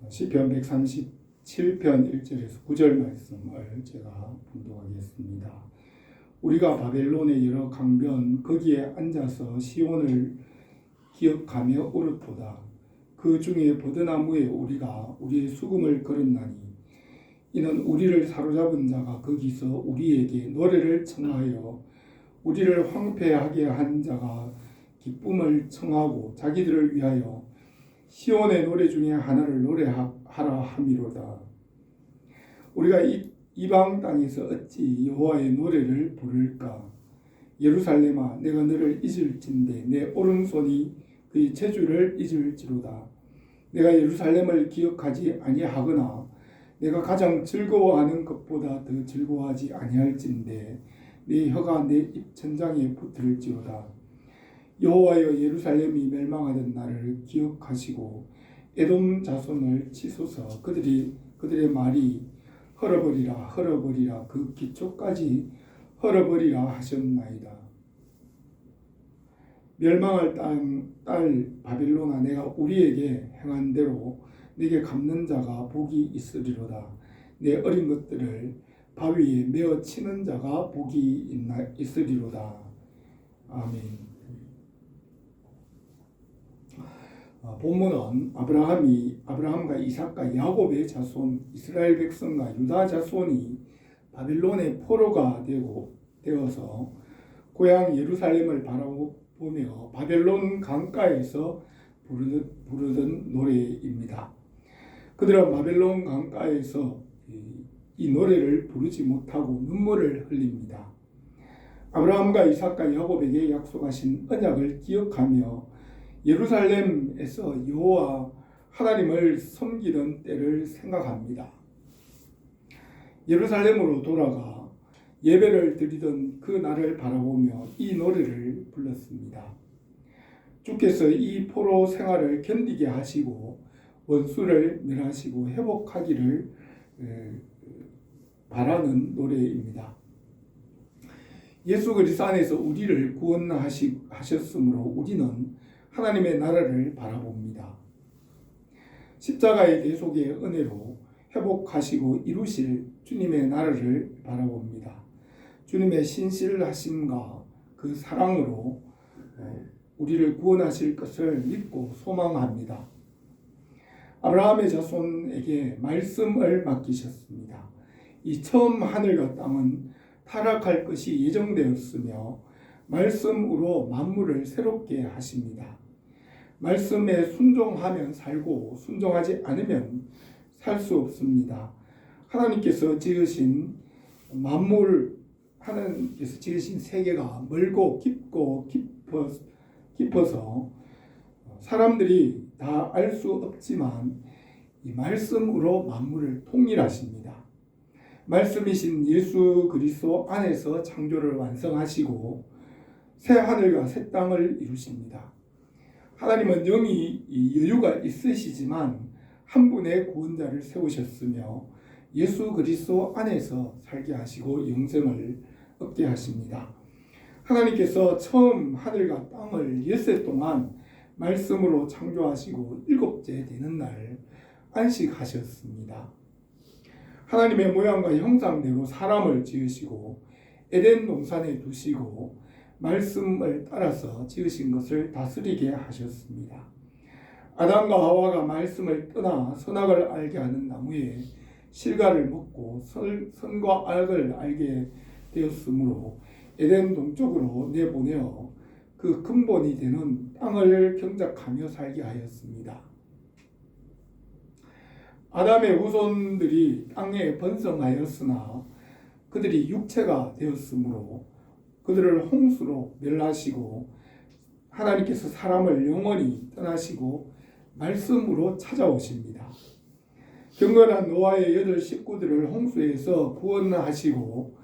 시편 137편 1절에서 9절 말씀을 제가 봉독하겠습니다. 우리가 바벨론의 여러 강변 거기에 앉아서 시온을 기억하며 오르도다. 그 중에 버드나무에 우리가 우리의 수금을 걸었나니 이는 우리를 사로잡은 자가 거기서 우리에게 노래를 청하여 우리를 황폐하게 한 자가 기쁨을 청하고 자기들을 위하여 시온의 노래 중에 하나를 노래하라 함이로다. 우리가 이방 땅에서 어찌 여호와의 노래를 부를까? 예루살렘아, 내가 너를 잊을진대 내 오른손이 그의 제주를 잊을지로다. 내가 예루살렘을 기억하지 아니하거나 내가 가장 즐거워하는 것보다 더 즐거워하지 아니할진대 내 혀가 내 입천장에 붙을지로다. 여호와여, 예루살렘이 멸망하던 날을 기억하시고 에돔 자손을 치소서. 그들의 말이 헐어버리라 그 기초까지 헐어버리라 하셨나이다. 멸망할 딸 바빌론아, 내가 우리에게 행한 대로 내게 갚는 자가 복이 있으리로다. 내 어린 것들을 바위에 메어 치는 자가 복이 있으리로다. 아멘. 본문은 아브라함과 이삭과 야곱의 자손 이스라엘 백성과 유다 자손이 바빌론의 포로가 되어서 고향 예루살렘을 바라보며 바벨론 강가에서 부르던 노래입니다. 그들은 바벨론 강가에서 이 노래를 부르지 못하고 눈물을 흘립니다. 아브라함과 이삭과 야곱에게 약속하신 언약을 기억하며 예루살렘에서 여호와 하나님을 섬기던 때를 생각합니다. 예루살렘으로 돌아가 예배를 드리던 그 날을 바라보며 이 노래를 불렀습니다. 주께서 이 포로 생활을 견디게 하시고 원수를 멸하시고 회복하기를 바라는 노래입니다. 예수 그리스도 안에서 우리를 구원하셨으므로 우리는 하나님의 나라를 바라봅니다. 십자가의 대속의 은혜로 회복하시고 이루실 주님의 나라를 바라봅니다. 주님의 신실하심과 그 사랑으로 우리를 구원하실 것을 믿고 소망합니다. 아브라함의 자손에게 말씀을 맡기셨습니다. 이 처음 하늘과 땅은 타락할 것이 예정되었으며 말씀으로 만물을 새롭게 하십니다. 말씀에 순종하면 살고 순종하지 않으면 살 수 없습니다. 하나님께서 지으신 만물, 하나님께서 지으신 세계가 멀고 깊어서 사람들이 다 알 수 없지만 이 말씀으로 만물을 통일하십니다. 말씀이신 예수 그리스도 안에서 창조를 완성하시고 새 하늘과 새 땅을 이루십니다. 하나님은 영이 여유가 있으시지만 한 분의 구원자를 세우셨으며 예수 그리스도 안에서 살게 하시고 영생을 얻게 하십니다. 하나님께서 처음 하늘과 땅을 엿새 동안 말씀으로 창조하시고 일곱째 되는 날 안식하셨습니다. 하나님의 모양과 형상대로 사람을 지으시고 에덴 동산에 두시고 말씀을 따라서 지으신 것을 다스리게 하셨습니다. 아담과 하와가 말씀을 떠나 선악을 알게 하는 나무의 실과를 먹고 선과 악을 알게 되었으므로 에덴 동쪽으로 내보내어 그 근본이 되는 땅을 경작하며 살게 하였습니다. 아담의 후손들이 땅에 번성하였으나 그들이 육체가 되었으므로 그들을 홍수로 멸하시고 하나님께서 사람을 영원히 떠나시고 말씀으로 찾아오십니다. 경건한 노아의 8 식구들을 홍수에서 구원하시고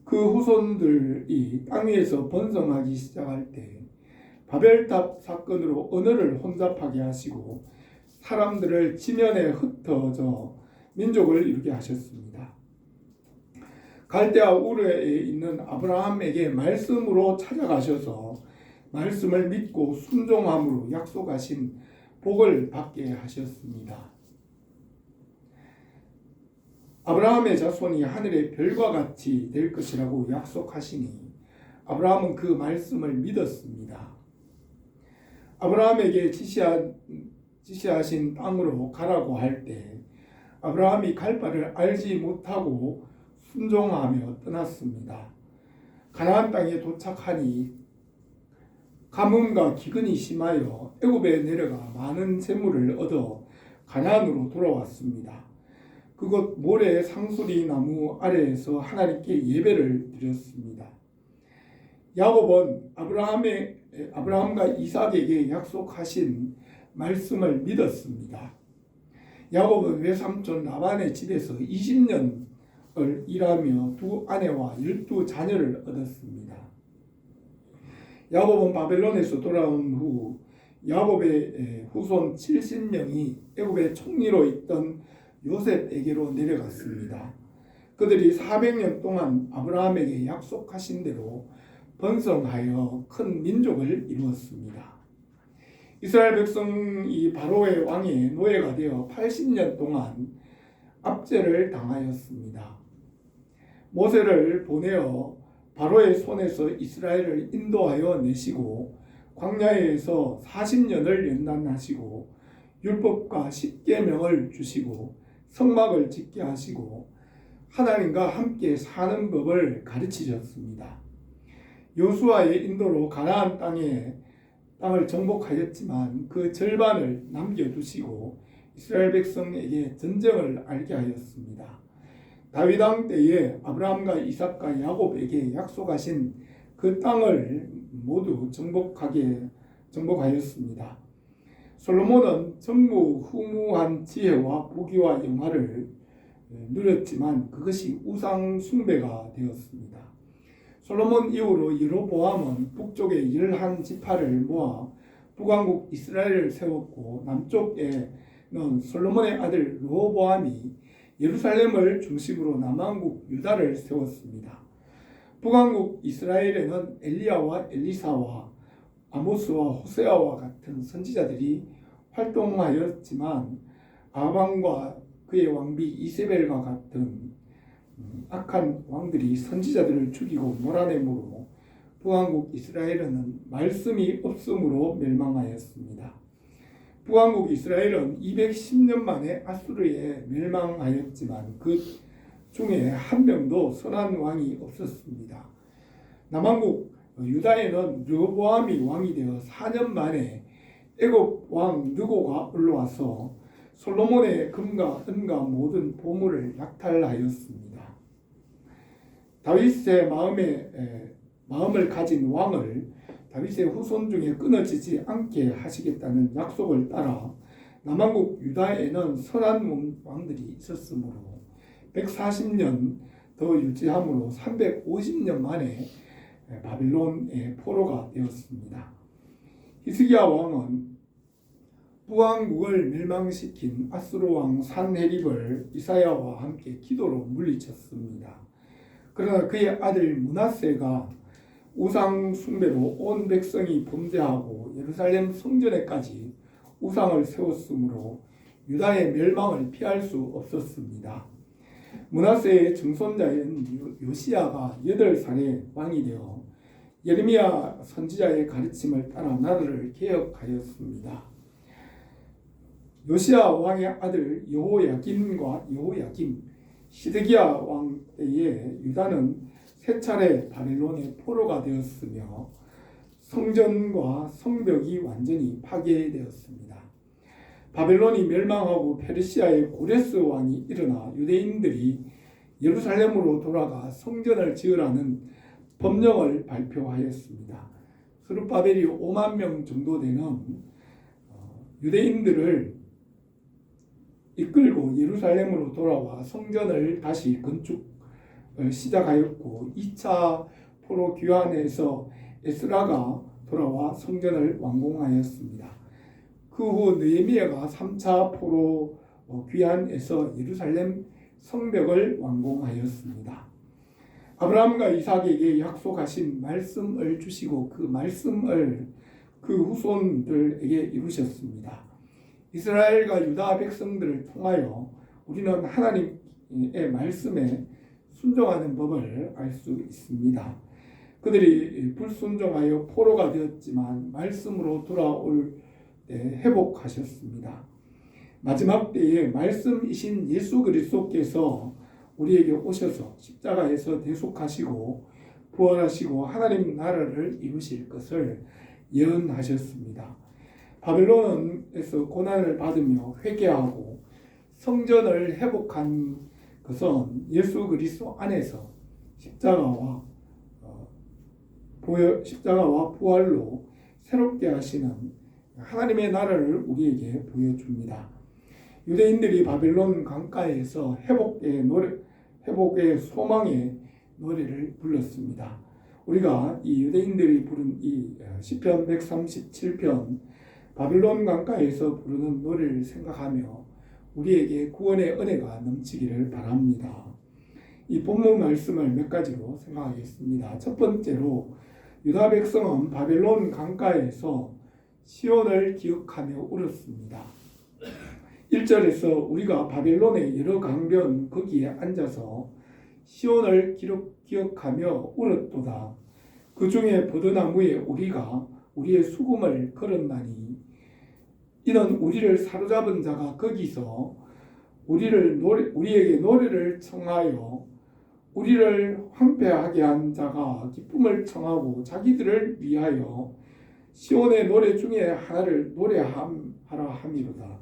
그 후손들이 땅 위에서 번성하기 시작할 때 바벨탑 사건으로 언어를 혼잡하게 하시고 사람들을 지면에 흩어져 민족을 이루게 하셨습니다. 갈대아 우르에 있는 아브라함에게 말씀으로 찾아가셔서 말씀을 믿고 순종함으로 약속하신 복을 받게 하셨습니다. 아브라함의 자손이 하늘의 별과 같이 될 것이라고 약속하시니 아브라함은 그 말씀을 믿었습니다. 아브라함에게 지시하신 땅으로 가라고 할 때 아브라함이 갈 바를 알지 못하고 순종하며 떠났습니다. 가나안 땅에 도착하니 가뭄과 기근이 심하여 애굽에 내려가 많은 재물을 얻어 가나안으로 돌아왔습니다. 그곳 모래 상수리 나무 아래에서 하나님께 예배를 드렸습니다. 야곱은 아브라함과 이삭에게 약속하신 말씀을 믿었습니다. 야곱은 외삼촌 라반의 집에서 20년을 일하며 두 아내와 12자녀를 얻었습니다. 야곱은 바벨론에서 돌아온 후 야곱의 후손 70명이 애굽의 총리로 있던 요셉에게로 내려갔습니다. 그들이 400년 동안 아브라함에게 약속하신 대로 번성하여 큰 민족을 이루었습니다. 이스라엘 백성이 바로의 왕의 노예가 되어 80년 동안 압제를 당하였습니다. 모세를 보내어 바로의 손에서 이스라엘을 인도하여 내시고 광야에서 40년을 연단하시고 율법과 십계명을 주시고 성막을 짓게 하시고 하나님과 함께 사는 법을 가르치셨습니다. 여호수아의 인도로 가나안 땅을 정복하였지만 그 절반을 남겨두시고 이스라엘 백성에게 전쟁을 알게 하였습니다. 다윗 왕 때에 아브라함과 이삭과 야곱에게 약속하신 그 땅을 모두 정복하였습니다. 솔로몬은 전무후무한 지혜와 부귀와 영화를 누렸지만 그것이 우상 숭배가 되었습니다. 솔로몬 이후로 여로보암은 북쪽의 11지파를 모아 북왕국 이스라엘을 세웠고 남쪽에는 솔로몬의 아들 르호보암이 예루살렘을 중심으로 남왕국 유다를 세웠습니다. 북왕국 이스라엘에는 엘리야와 엘리사와 아모스와 호세아와 같은 선지자들이 활동하였지만 아방과 그의 왕비 이세벨과 같은 악한 왕들이 선지자들을 죽이고 몰아내므로 북왕국 이스라엘은 말씀이 없으므로 멸망하였습니다. 북왕국 이스라엘은 210년 만에 아수르에 멸망하였지만 그 중에 한 명도 선한 왕이 없었습니다. 남왕국 유다에는 르호보암이 왕이 되어 4년 만에 애굽 왕 느고가 올라와서 솔로몬의 금과 은과 모든 보물을 약탈하였습니다. 다윗의 마음을 가진 왕을 다윗의 후손 중에 끊어지지 않게 하시겠다는 약속을 따라 남왕국 유다에는 선한 왕들이 있었으므로 140년 더 유지함으로 350년 만에 바빌론의 포로가 되었습니다. 히스기야 왕은 북왕국을 멸망시킨 아수르 왕 산헤립을 이사야와 함께 기도로 물리쳤습니다. 그러나 그의 아들 므낫세가 우상 숭배로 온 백성이 범죄하고 예루살렘 성전에까지 우상을 세웠으므로 유다의 멸망을 피할 수 없었습니다. 므낫세의 증손자인 요시야가 8살에 왕이 되어 예레미야 선지자의 가르침을 따라 나라를 개혁하였습니다. 요시야 왕의 아들 여호야김, 시드기야 왕 때에 유다는 세 차례 바빌론의 포로가 되었으며 성전과 성벽이 완전히 파괴되었습니다. 바벨론이 멸망하고 페르시아의 고레스 왕이 일어나 유대인들이 예루살렘으로 돌아가 성전을 지으라는 법령을 발표하였습니다. 스룹바벨이 5만 명 정도 되는 유대인들을 이끌고 예루살렘으로 돌아와 성전을 다시 건축을 시작하였고 2차 포로 귀환에서 에스라가 돌아와 성전을 완공하였습니다. 그 후 느헤미야가 3차 포로 귀환에서 예루살렘 성벽을 완공하였습니다. 아브라함과 이삭에게 약속하신 말씀을 주시고 그 말씀을 그 후손들에게 이루셨습니다. 이스라엘과 유다 백성들을 통하여 우리는 하나님의 말씀에 순종하는 법을 알 수 있습니다. 그들이 불순종하여 포로가 되었지만 말씀으로 돌아올 때 회복하셨습니다. 마지막 때에 말씀이신 예수 그리스도께서 우리에게 오셔서 십자가에서 대속하시고 부활하시고 하나님 나라를 이루실 것을 예언하셨습니다. 바벨론에서 고난을 받으며 회개하고 성전을 회복한 것은 예수 그리스도 안에서 십자가와 부활로 새롭게 하시는 하나님의 나라를 우리에게 보여줍니다. 유대인들이 바벨론 강가에서 회복의 소망의 노래를 불렀습니다. 우리가 이 유대인들이 부른 이 시편 137편 바벨론 강가에서 부르는 노래를 생각하며 우리에게 구원의 은혜가 넘치기를 바랍니다. 이 본문 말씀을 몇 가지로 생각하겠습니다. 첫 번째로 유다 백성은 바벨론 강가에서 시온을 기억하며 울었습니다. 1절에서 우리가 바벨론의 여러 강변 거기에 앉아서 시온을 기억하며 울었도다. 그 중에 버드나무에 우리가 우리의 수금을 걸었나니 이는 우리를 사로잡은 자가 거기서 우리에게 노래를 청하여 우리를 황폐하게 한 자가 기쁨을 청하고 자기들을 위하여 시온의 노래 중에 하나를 노래하라 함이로다.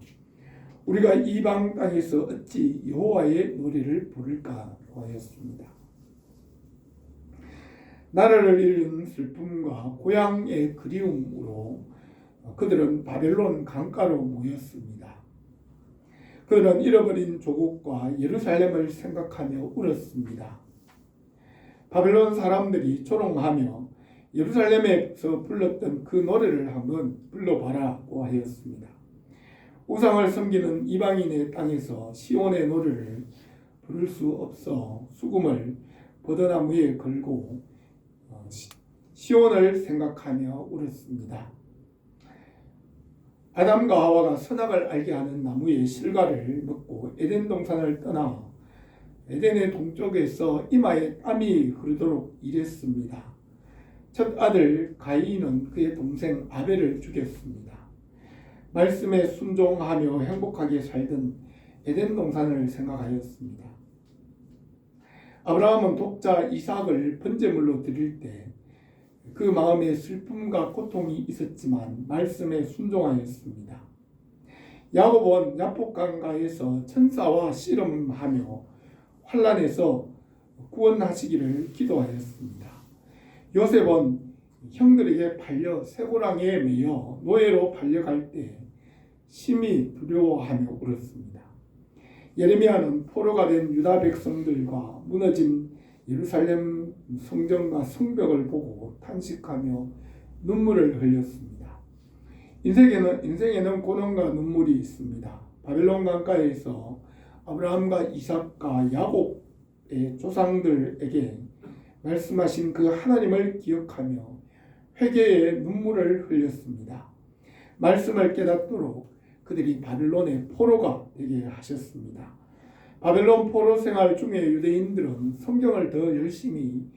우리가 이방 땅에서 어찌 여호와의 노래를 부를까 하였습니다. 나라를 잃은 슬픔과 고향의 그리움으로 그들은 바벨론 강가로 모였습니다. 그들은 잃어버린 조국과 예루살렘을 생각하며 울었습니다. 바벨론 사람들이 조롱하며 예루살렘에서 불렀던 그 노래를 한번 불러봐라고 하였습니다. 우상을 섬기는 이방인의 땅에서 시온의 노래를 부를 수 없어 수금을 버드나무에 걸고 시온을 생각하며 울었습니다. 아담과 하와가 선악을 알게 하는 나무의 실과를 먹고 에덴 동산을 떠나 에덴의 동쪽에서 이마에 땀이 흐르도록 일했습니다. 첫 아들 가인은 그의 동생 아벨을 죽였습니다. 말씀에 순종하며 행복하게 살던 에덴 동산을 생각하였습니다. 아브라함은 독자 이삭을 번제물로 드릴 때 그 마음에 슬픔과 고통이 있었지만 말씀에 순종하였습니다. 야곱은 야복강가에서 천사와 씨름하며 환난에서 구원하시기를 기도하였습니다. 요셉은 형들에게 팔려 쇠고랑에 매여 노예로 팔려갈 때 심히 두려워하며 울었습니다. 예레미야는 포로가 된 유다 백성들과 무너진 예루살렘 성전과 성벽을 보고 탄식하며 눈물을 흘렸습니다. 인생에는 고난과 눈물이 있습니다. 바벨론 강가에서 아브라함과 이삭과 야곱의 조상들에게 말씀하신 그 하나님을 기억하며 회개의 눈물을 흘렸습니다. 말씀을 깨닫도록 그들이 바벨론의 포로가 되게 하셨습니다. 바벨론 포로 생활 중에 유대인들은 성경을 더 열심히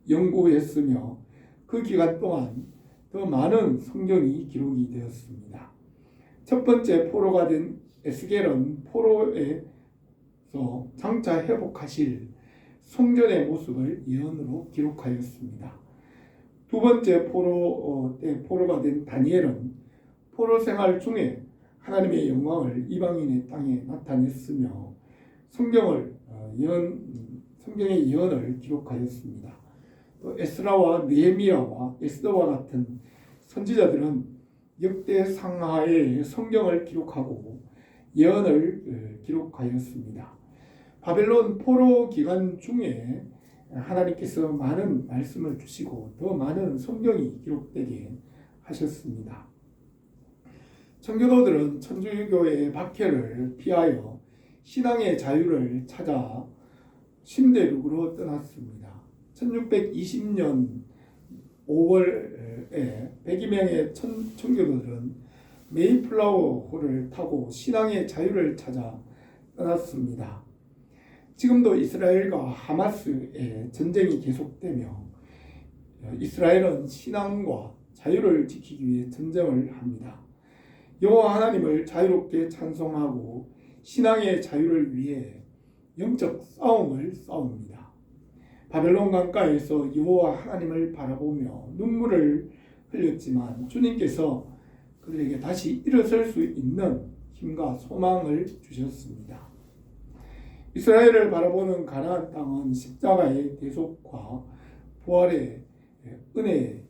연구했으며 그 기간 동안 더 많은 성경이 기록이 되었습니다. 첫 번째 포로가 된 에스겔은 포로에서 장차 회복하실 성전의 모습을 예언으로 기록하였습니다. 두 번째 포로가 된 다니엘은 포로 생활 중에 하나님의 영광을 이방인의 땅에 나타냈으며 성경의 예언을 기록하였습니다. 또 에스라와 느헤미야와 에스더와 같은 선지자들은 역대상하에 성경을 기록하고 예언을 기록하였습니다. 바벨론 포로 기간 중에 하나님께서 많은 말씀을 주시고 더 많은 성경이 기록되게 하셨습니다. 청교도들은 천주교의 박해를 피하여 신앙의 자유를 찾아 신대륙으로 떠났습니다. 1620년 5월에 102명의 청교도들은 메이플라워호를 타고 신앙의 자유를 찾아 떠났습니다. 지금도 이스라엘과 하마스의 전쟁이 계속되며 이스라엘은 신앙과 자유를 지키기 위해 전쟁을 합니다. 여호와 하나님을 자유롭게 찬송하고 신앙의 자유를 위해 영적 싸움을 싸웁니다. 바벨론 강가에서 여호와 하나님을 바라보며 눈물을 흘렸지만 주님께서 그들에게 다시 일어설 수 있는 힘과 소망을 주셨습니다. 이스라엘을 바라보는 가나안 땅은 십자가의 대속과 부활의 은혜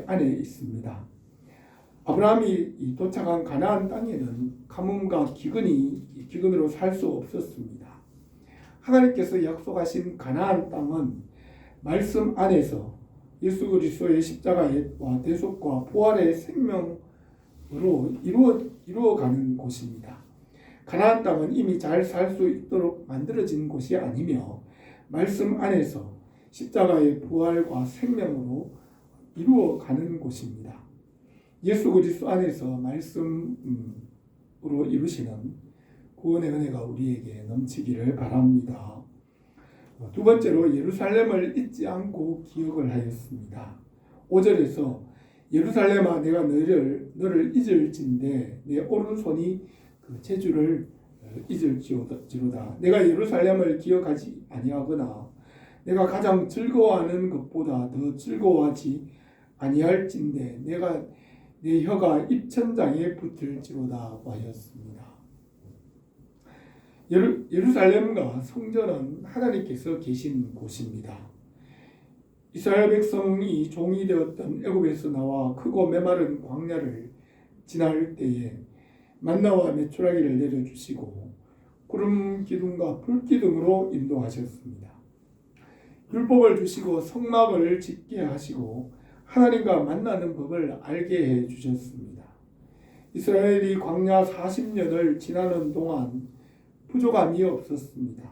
안에 있습니다. 아브라함이 도착한 가나안 땅에는 가뭄과 기근으로 살 수 없었습니다. 하나님께서 약속하신 가나안 땅은 말씀 안에서 예수 그리스도의 십자가와 대속과 부활의 생명으로 이루어가는 곳입니다. 가나안 땅은 이미 잘 살 수 있도록 만들어진 곳이 아니며 말씀 안에서 십자가의 부활과 생명으로 이루어가는 곳입니다. 예수 그리스도 안에서 말씀으로 이루시는 구원의 은혜가 우리에게 넘치기를 바랍니다. 두 번째로 예루살렘을 잊지 않고 기억을 하였습니다. 5절에서 예루살렘아 내가 너를 잊을진대 내 오른손이 그 제주를 잊을지로다. 내가 예루살렘을 기억하지 아니하거나 내가 가장 즐거워하는 것보다 더 즐거워하지 아니할진대 내가 내 혀가 입천장에 붙을지로다 하였습니다. 예루살렘과 성전은 하나님께서 계신 곳입니다. 이스라엘 백성이 종이 되었던 애굽에서 나와 크고 메마른 광야를 지날 때에 만나와 메추라기를 내려주시고 구름 기둥과 불 기둥으로 인도하셨습니다. 율법을 주시고 성막을 짓게 하시고 하나님과 만나는 법을 알게 해주셨습니다. 이스라엘이 광야 40년을 지나는 동안 부족함이 없었습니다.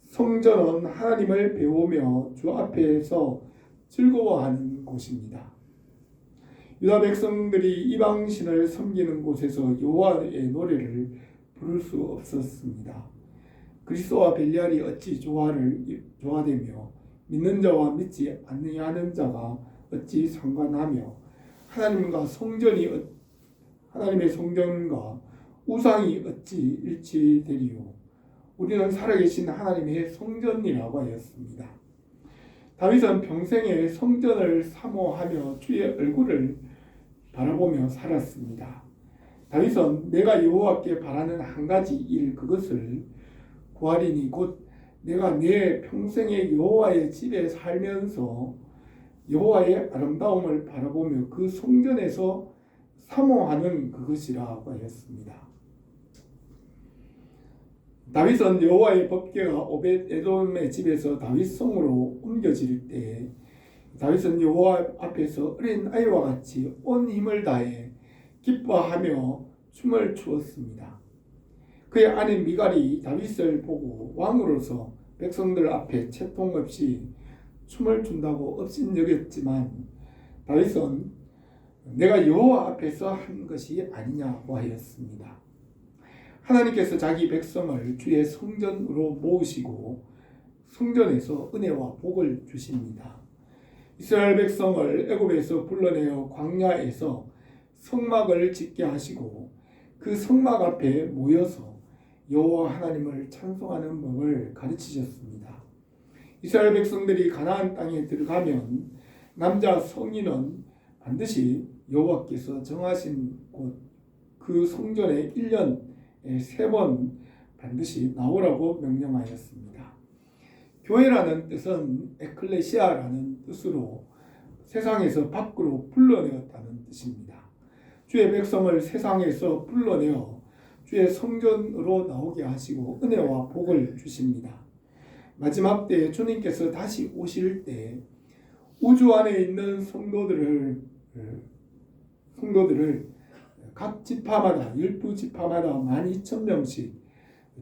성전은 하나님을 배우며 주 앞에서 즐거워하는 곳입니다. 유다 백성들이 이방신을 섬기는 곳에서 여호와의 노래를 부를 수 없었습니다. 그리스도와 벨리알이 어찌 조화되며 믿는 자와 믿지 아니하는 자가 어찌 상관하며 하나님의 성전과 우상이 어찌 일치되리요. 우리는 살아계신 하나님의 성전이라고 하였습니다. 다윗은 평생에 성전을 사모하며 주의 얼굴을 바라보며 살았습니다. 다윗은 내가 여호와께 바라는 한 가지 일 그것을 구하리니 곧 내가 내 평생에 여호와의 집에 살면서 여호와의 아름다움을 바라보며 그 성전에서 사모하는 그것이라고 하였습니다. 다윗은 여호와의 법궤가 오벳에돔의 집에서 다윗성으로 옮겨질 때 다윗은 여호와 앞에서 어린 아이와 같이 온 힘을 다해 기뻐하며 춤을 추었습니다. 그의 아내 미갈이 다윗을 보고 왕으로서 백성들 앞에 채통 없이 춤을 춘다고 업신여겼지만 다윗은 내가 여호와 앞에서 한 것이 아니냐고 하였습니다. 하나님께서 자기 백성을 주의 성전으로 모으시고 성전에서 은혜와 복을 주십니다. 이스라엘 백성을 애굽에서 불러내어 광야에서 성막을 짓게 하시고 그 성막 앞에 모여서 여호와 하나님을 찬송하는 법을 가르치셨습니다. 이스라엘 백성들이 가나안 땅에 들어가면 남자 성인은 반드시 여호와께서 정하신 곳 그 성전에 1년에 3번 반드시 나오라고 명령하였습니다. 교회라는 뜻은 에클레시아라는 뜻으로 세상에서 밖으로 불러내었다는 뜻입니다. 주의 백성을 세상에서 불러내어 주의 성전으로 나오게 하시고 은혜와 복을 주십니다. 마지막 때에 주님께서 다시 오실 때 우주 안에 있는 성도들을 각 지파마다 12지파마다 12,000명씩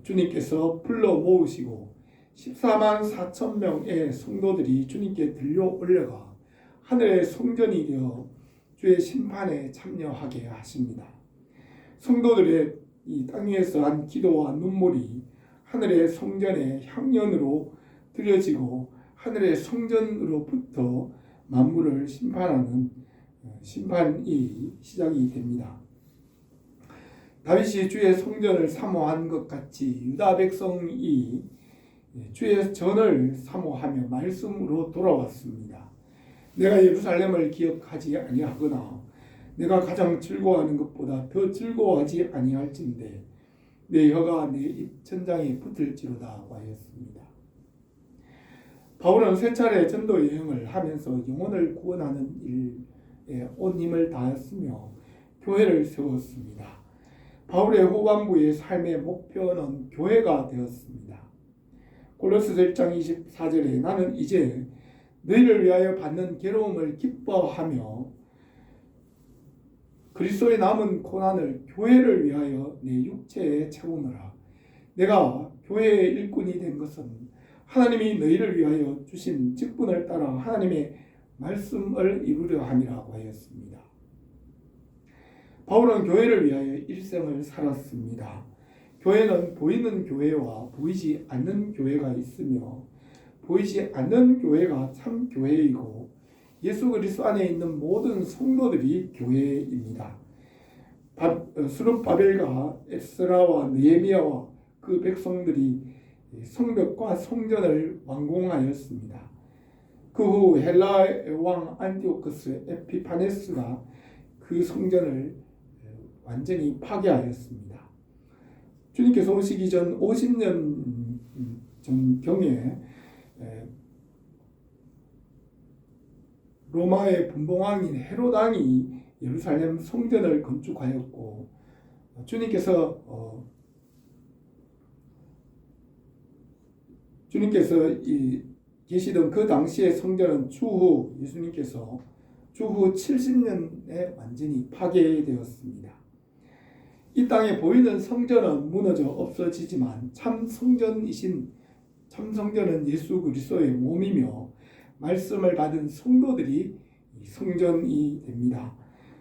주님께서 불러 모으시고 14만 4천 명의 성도들이 주님께 들려 올려가 하늘의 성전이 되어 주의 심판에 참여하게 하십니다. 성도들의 이 땅 위에서 한 기도와 눈물이 하늘의 성전의 향연으로 드려지고 하늘의 성전으로부터 만물을 심판하는 심판이 시작이 됩니다. 다윗이 주의 성전을 사모한 것 같이 유다 백성이 주의 전을 사모하며 말씀으로 돌아왔습니다. 내가 예루살렘을 기억하지 아니하거나 내가 가장 즐거워하는 것보다 더 즐거워하지 아니할진대 내 혀가 내 입천장에 붙을지로다 하였습니다. 바울은 세 차례 전도 여행을 하면서 영혼을 구원하는 일에 온 힘을 다했으며 교회를 세웠습니다. 바울의 후반부의 삶의 목표는 교회가 되었습니다. 골로새서 1장 24절에 나는 이제 너희를 위하여 받는 괴로움을 기뻐하며 그리스도의 남은 고난을 교회를 위하여 내 육체에 채우노라. 내가 교회의 일꾼이 된 것은 하나님이 너희를 위하여 주신 직분을 따라 하나님의 말씀을 이루려 함이라고 하였습니다. 바울은 교회를 위하여 일생을 살았습니다. 교회는 보이는 교회와 보이지 않는 교회가 있으며 보이지 않는 교회가 참 교회이고 예수 그리스도 안에 있는 모든 성도들이 교회입니다. 스룹바벨과 에스라와 느헤미야와 그 백성들이 성벽과 성전을 완공하였습니다. 그 후 헬라 왕 안티오쿠스 에피파네스가 그 성전을 완전히 파괴하였습니다. 주님께서 오시기 전 50년 전경에 로마의 분봉왕인 헤로당이 예루살렘 성전을 건축하였고 주님께서 계시던 그 당시의 성전은 예수님께서 추후 70년에 완전히 파괴되었습니다. 이 땅에 보이는 성전은 무너져 없어지지만 참 성전은 예수 그리스도의 몸이며 말씀을 받은 성도들이 성전이 됩니다.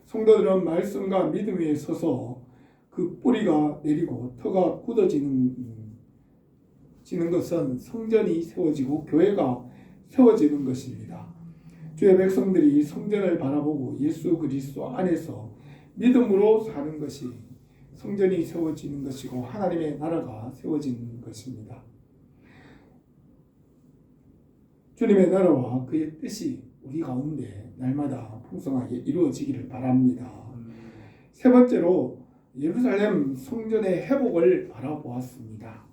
성도들은 말씀과 믿음 위에 서서 그 뿌리가 내리고 터가 굳어지는 것은 성전이 세워지고 교회가 세워지는 것입니다. 주의 백성들이 성전을 바라보고 예수 그리스도 안에서 믿음으로 사는 것이 성전이 세워지는 것이고 하나님의 나라가 세워지는 것입니다. 주님의 나라와 그의 뜻이 우리 가운데 날마다 풍성하게 이루어지기를 바랍니다. 세 번째로 예루살렘 성전의 회복을 바라보았습니다.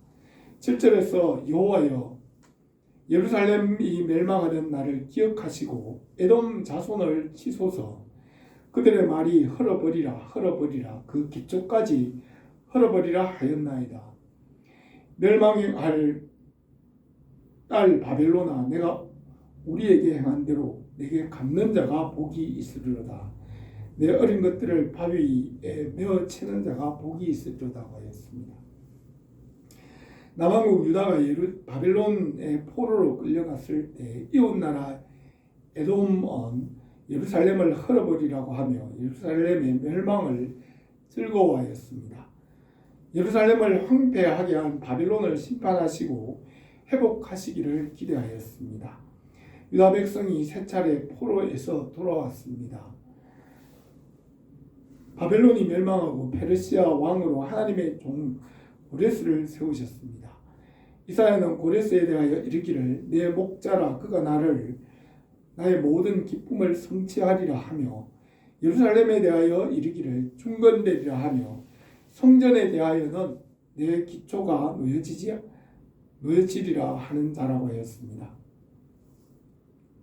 7절에서 여호와여 예루살렘이 멸망하는 날을 기억하시고 에돔 자손을 치소서. 그들의 말이 헐어버리라 그 기초까지 헐어버리라 하였나이다. 멸망할 딸 바벨론아 내가 우리에게 행한 대로 내게 갚는 자가 복이 있으리로다. 내 어린 것들을 바위에 메어 치는 자가 복이 있으리로다 하였습니다. 남왕국 유다가 바벨론의 포로로 끌려갔을 때 이웃나라 에돔은 예루살렘을 헐어버리라고 하며 예루살렘의 멸망을 즐거워하였습니다. 예루살렘을 황폐하게 한 바벨론을 심판하시고 회복하시기를 기대하였습니다. 유다 백성이 세 차례 포로에서 돌아왔습니다. 바벨론이 멸망하고 페르시아 왕으로 하나님의 종 고레스를 세우셨습니다. 이사야는 고레스에 대하여 이르기를 내 목자라 그가 나의 모든 기쁨을 성취하리라 하며 예루살렘에 대하여 이르기를 중건되리라 하며 성전에 대하여는 내 기초가 놓여지리라 하는 자라고 하였습니다.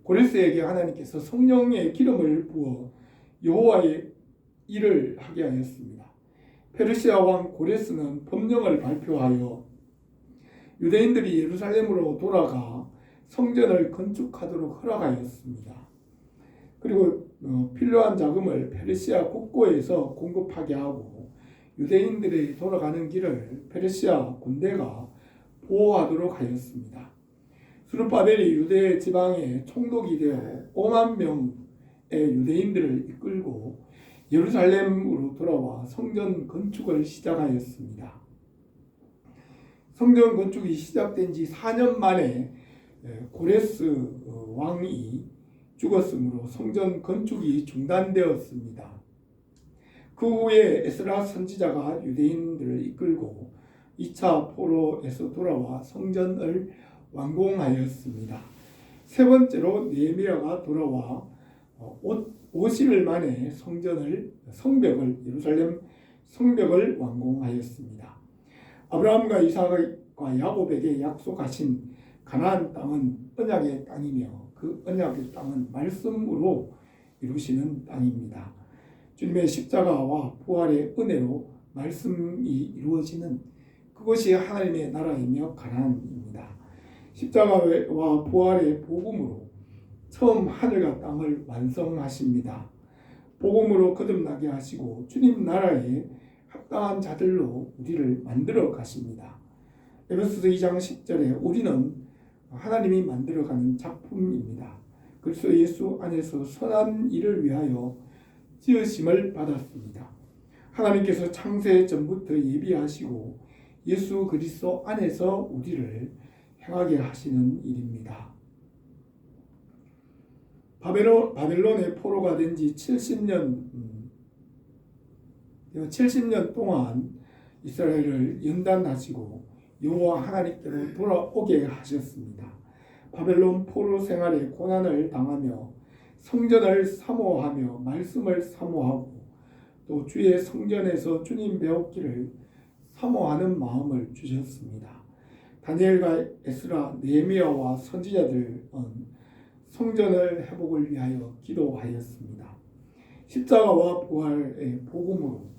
고레스에게 하나님께서 성령의 기름을 부어 여호와의 일을 하게 하였습니다. 페르시아 왕 고레스는 법령을 발표하여 유대인들이 예루살렘으로 돌아가 성전을 건축하도록 허락하였습니다. 그리고 필요한 자금을 페르시아 국고에서 공급하게 하고 유대인들이 돌아가는 길을 페르시아 군대가 보호하도록 하였습니다. 스룹바벨이 유대 지방에 총독이 되어 5만 명의 유대인들을 이끌고 예루살렘으로 돌아와 성전 건축을 시작하였습니다. 성전 건축이 시작된 지 4년 만에 고레스 왕이 죽었으므로 성전 건축이 중단되었습니다. 그 후에 에스라 선지자가 유대인들을 이끌고 2차 포로에서 돌아와 성전을 완공하였습니다. 세 번째로 느헤미야가 돌아와 50일 만에 예루살렘 성벽을 완공하였습니다. 아브라함과 이삭과 야곱에게 약속하신 가나안 땅은 언약의 땅이며 그 언약의 땅은 말씀으로 이루시는 땅입니다. 주님의 십자가와 부활의 은혜로 말씀이 이루어지는 그것이 하나님의 나라이며 가나안입니다. 십자가와 부활의 복음으로 처음 하늘과 땅을 완성하십니다. 복음으로 거듭나게 하시고 주님 나라에 합당한 자들로 우리를 만들어 가십니다. 에베소서 2장 10절에 우리는 하나님이 만들어가는 작품입니다. 그리스도 예수 안에서 선한 일을 위하여 지으심을 받았습니다. 하나님께서 창세 전부터 예비하시고 예수 그리스도 안에서 우리를 행하게 하시는 일입니다. 바벨론의 포로가 된 지 70년 동안 이스라엘을 연단하시고 여호와 하나님께로 돌아오게 하셨습니다. 바벨론 포로 생활에 고난을 당하며 성전을 사모하며 말씀을 사모하고 또 주의 성전에서 주님 배웠기를 사모하는 마음을 주셨습니다. 다니엘과 에스라, 느헤미야와 선지자들은 성전을 회복을 위하여 기도하였습니다. 십자가와 부활의 복음으로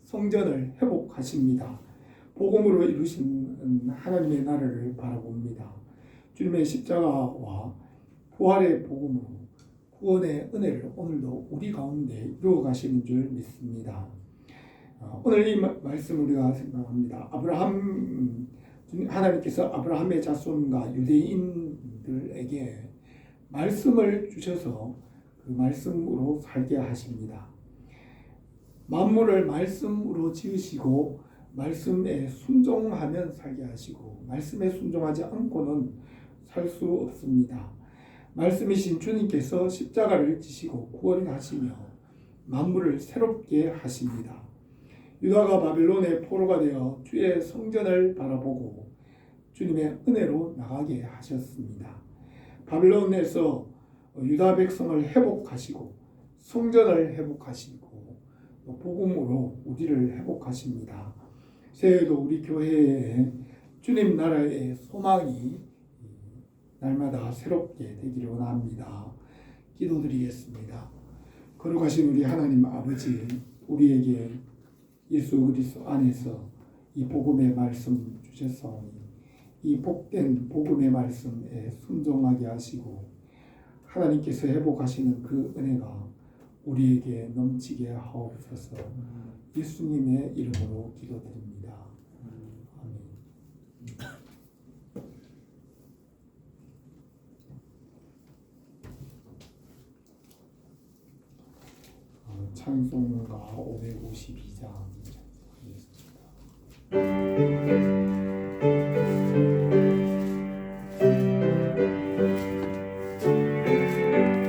성전을 회복하십니다. 복음으로 이루신 하나님의 나라를 바라봅니다. 주님의 십자가와 부활의 복음으로 구원의 은혜를 오늘도 우리 가운데 이루어 가시는 줄 믿습니다. 오늘 이 말씀 우리가 생각합니다. 하나님께서 아브라함의 자손과 유대인들에게 말씀을 주셔서 그 말씀으로 살게 하십니다. 만물을 말씀으로 지으시고 말씀에 순종하면 살게 하시고 말씀에 순종하지 않고는 살 수 없습니다. 말씀이신 주님께서 십자가를 지시고 구원하시며 만물을 새롭게 하십니다. 유다가 바벨론의 포로가 되어 주의 성전을 바라보고 주님의 은혜로 나가게 하셨습니다. 바벨론에서 유다 백성을 회복하시고 성전을 회복하시고 복음으로 우리를 회복하십니다. 새해에도 우리 교회에 주님 나라의 소망이 날마다 새롭게 되기를 원합니다. 기도드리겠습니다. 거룩하신 우리 하나님 아버지, 우리에게 예수 그리스도 안에서 이 복음의 말씀 주셨사오니 이 복된 복음의 말씀에 순종하게 하시고 하나님께서 회복하시는 그 은혜가 우리에게 넘치게 하옵소서. 예수님의 이름으로 기도드립니다. 아멘. 찬송가 552장